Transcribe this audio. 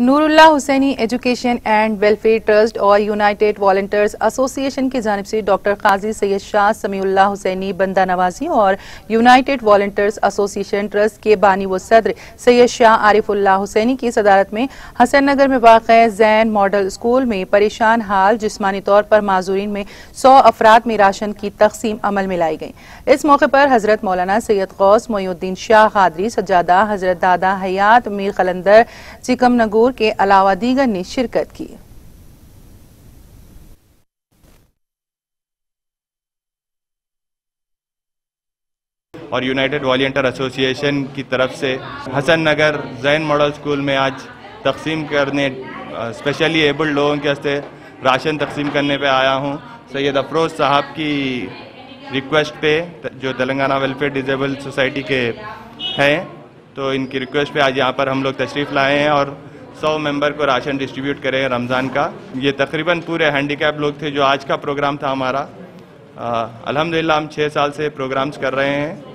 Noorullah Hussaini education and welfare trust और united volunteers association की जानिब से डॉक्टर काजी सैयद शाह समीउल्लाह हुसैनी बंदा नवाजी और यूनाइटेड वॉलंटियर्स एसोसिएशन ट्रस्ट के बानी व सदर सैयद शाह आरिफुल्लाह हुसैनी की सदारत में हसन नगर में वाक़ जैन मॉडल स्कूल में परेशान हाल जिस्मानी तौर पर माजूरीन में 100 अफराद में राशन की तकसीम अमल में लाई गई। इस मौके पर हजरत मौलाना सैयद गौस मोइनुद्दीन शाह कादरी सज्जादा हजरत दादा हयात मीर कलंदर चिकम नगूर के अलावा दीगर ने शिरकत की। और यूनाइटेड वॉलंटियर एसोसिएशन की तरफ से हसन नगर जैन मॉडल स्कूल में आज तकसीम करने स्पेशली एबल्ड लोगों के वास्ते राशन तकसीम करने पे आया हूँ। सैयद अफरोज साहब की रिक्वेस्ट पे, जो तेलंगाना वेलफेयर डिजेबल सोसाइटी के हैं, तो इनकी रिक्वेस्ट पे आज यहाँ पर हम लोग तशरीफ़ लाए हैं और 100 मेंबर को राशन डिस्ट्रीब्यूट करें रमज़ान का। ये तकरीबन पूरे हैंडीकैप लोग थे जो आज का प्रोग्राम था हमारा। अल्हम्दुलिल्लाह हम 6 साल से प्रोग्राम्स कर रहे हैं